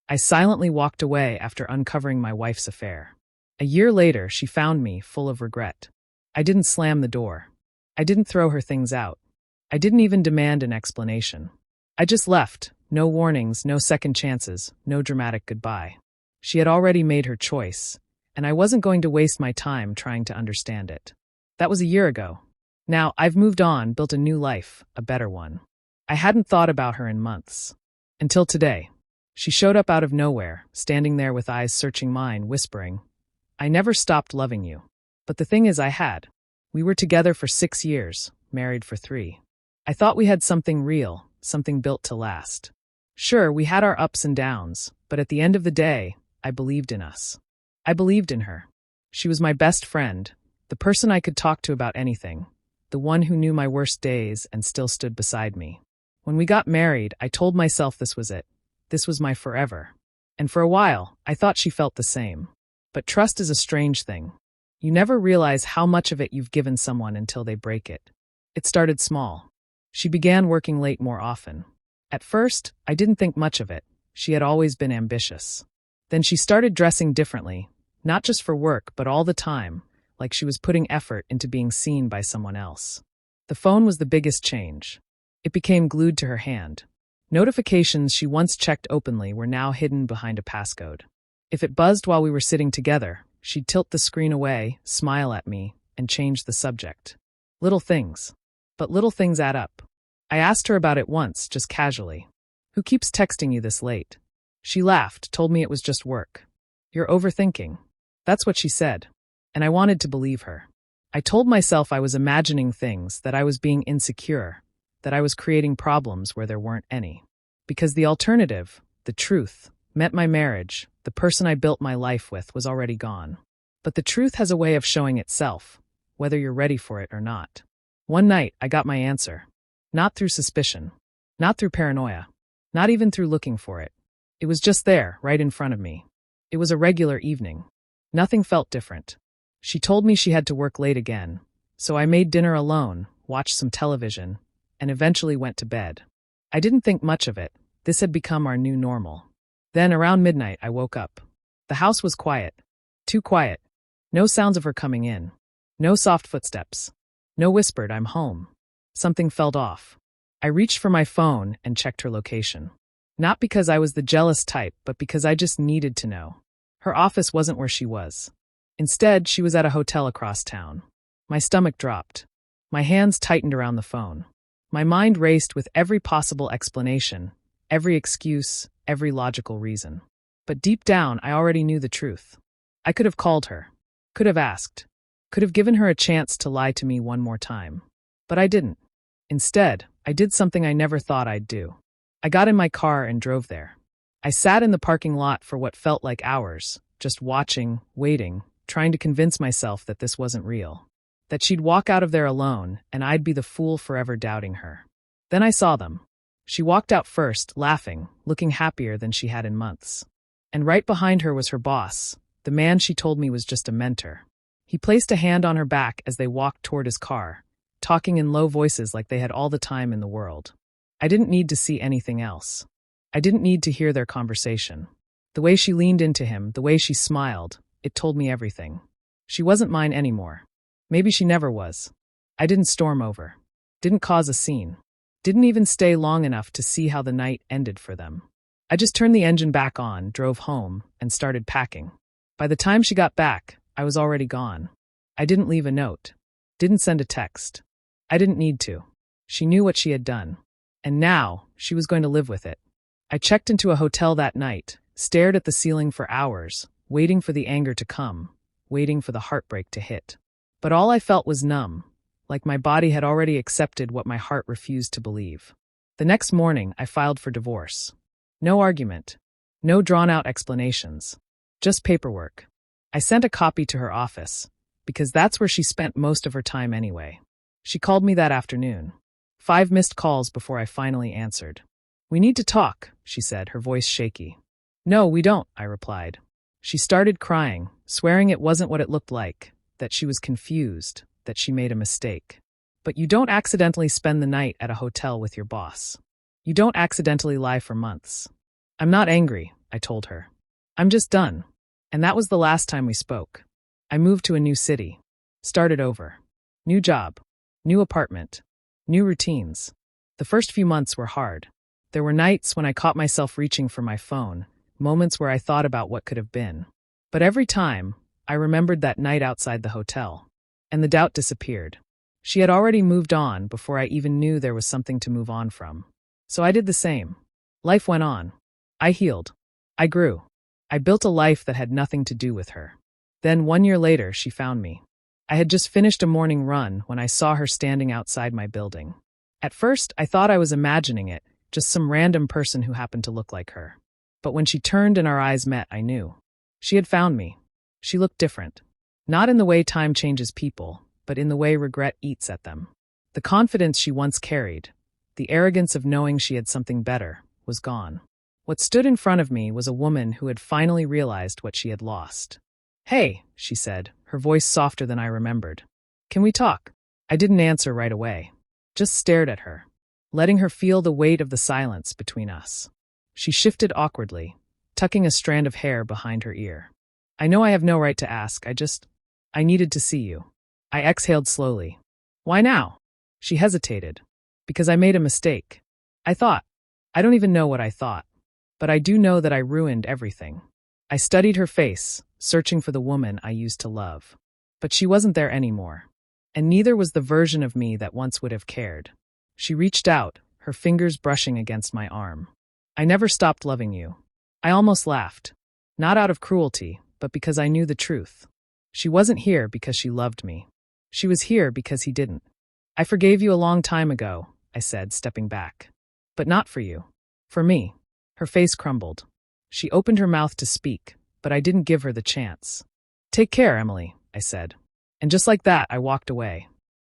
I silently walked away after uncovering my wife's affair. A year later, she found me full of regret. I didn't slam the door. I didn't throw her things out. I didn't even demand an explanation. I just left, no warnings, no second chances, no dramatic goodbye. She had already made her choice, and I wasn't going to waste my time trying to understand it. That was a year ago. Now, I've moved on, built a new life, a better one. I hadn't thought about her in months. Until today. She showed up out of nowhere, standing there with eyes searching mine, whispering, "I never stopped loving you." But the thing is, I had. We were together for 6 years, married for 3. I thought we had something real, something built to last. Sure, we had our ups and downs, but at the end of the day, I believed in us. I believed in her. She was my best friend, the person I could talk to about anything, the one who knew my worst days and still stood beside me. When we got married, I told myself this was it. This was my forever. And for a while, I thought she felt the same. But trust is a strange thing. You never realize how much of it you've given someone until they break it. It started small. She began working late more often. At first, I didn't think much of it. She had always been ambitious. Then she started dressing differently, not just for work, but all the time, like she was putting effort into being seen by someone else. The phone was the biggest change. It became glued to her hand. Notifications she once checked openly were now hidden behind a passcode. If it buzzed while we were sitting together, she'd tilt the screen away, smile at me, and change the subject. Little things. But little things add up. I asked her about it once, just casually. "Who keeps texting you this late?" She laughed, told me it was just work. "You're overthinking." That's what she said. And I wanted to believe her. I told myself I was imagining things, that I was being insecure, that I was creating problems where there weren't any. Because the alternative, the truth, meant my marriage, the person I built my life with, was already gone. But the truth has a way of showing itself, whether you're ready for it or not. One night, I got my answer. Not through suspicion. Not through paranoia. Not even through looking for it. It was just there, right in front of me. It was a regular evening. Nothing felt different. She told me she had to work late again, so I made dinner alone, watched some television, and eventually went to bed. I didn't think much of it. This had become our new normal. Then, around midnight, I woke up. The house was quiet. Too quiet. No sounds of her coming in. No soft footsteps. No whispered, "I'm home." Something felt off. I reached for my phone and checked her location. Not because I was the jealous type, but because I just needed to know. Her office wasn't where she was. Instead, she was at a hotel across town. My stomach dropped. My hands tightened around the phone. My mind raced with every possible explanation, every excuse, every logical reason. But deep down, I already knew the truth. I could have called her. Could have asked. Could have given her a chance to lie to me one more time. But I didn't. Instead, I did something I never thought I'd do. I got in my car and drove there. I sat in the parking lot for what felt like hours, just watching, waiting, trying to convince myself that this wasn't real. That she'd walk out of there alone, and I'd be the fool forever doubting her. Then I saw them. She walked out first, laughing, looking happier than she had in months. And right behind her was her boss, the man she told me was just a mentor. He placed a hand on her back as they walked toward his car, talking in low voices like they had all the time in the world. I didn't need to see anything else. I didn't need to hear their conversation. The way she leaned into him, the way she smiled, it told me everything. She wasn't mine anymore. Maybe she never was. I didn't storm over. Didn't cause a scene. Didn't even stay long enough to see how the night ended for them. I just turned the engine back on, drove home, and started packing. By the time she got back, I was already gone. I didn't leave a note. Didn't send a text. I didn't need to. She knew what she had done. And now, she was going to live with it. I checked into a hotel that night, stared at the ceiling for hours, waiting for the anger to come, waiting for the heartbreak to hit. But all I felt was numb, like my body had already accepted what my heart refused to believe. The next morning, I filed for divorce. No argument. No drawn-out explanations. Just paperwork. I sent a copy to her office, because that's where she spent most of her time anyway. She called me that afternoon. 5 missed calls before I finally answered. "We need to talk," she said, her voice shaky. "No, we don't," I replied. She started crying, swearing it wasn't what it looked like, that she was confused, that she made a mistake. But you don't accidentally spend the night at a hotel with your boss. You don't accidentally lie for months. I'm not angry, I told her. I'm just done. And that was the last time we spoke. I moved to a new city. Started over. New job. New apartment. New routines. The first few months were hard. There were nights when I caught myself reaching for my phone, moments where I thought about what could have been. But every time, I remembered that night outside the hotel. And the doubt disappeared. She had already moved on before I even knew there was something to move on from. So I did the same. Life went on. I healed. I grew. I built a life that had nothing to do with her. Then 1 year later, she found me. I had just finished a morning run when I saw her standing outside my building. At first, I thought I was imagining it, just some random person who happened to look like her. But when she turned and our eyes met, I knew. She had found me. She looked different. Not in the way time changes people, but in the way regret eats at them. The confidence she once carried, the arrogance of knowing she had something better, was gone. What stood in front of me was a woman who had finally realized what she had lost. "Hey," she said, her voice softer than I remembered. "Can we talk?" I didn't answer right away. Just stared at her, letting her feel the weight of the silence between us. She shifted awkwardly, tucking a strand of hair behind her ear. "I know I have no right to ask, I needed to see you." I exhaled slowly. "Why now?" She hesitated. "Because I made a mistake. I don't even know what I thought. But I do know that I ruined everything." I studied her face, searching for the woman I used to love. But she wasn't there anymore. And neither was the version of me that once would have cared. She reached out, her fingers brushing against my arm. "I never stopped loving you." I almost laughed. Not out of cruelty, but because I knew the truth. She wasn't here because she loved me. She was here because he didn't. "I forgave you a long time ago," I said, stepping back. "But not for you. For me." Her face crumbled. She opened her mouth to speak, but I didn't give her the chance. "Take care, Emily," I said. And just like that, I walked away.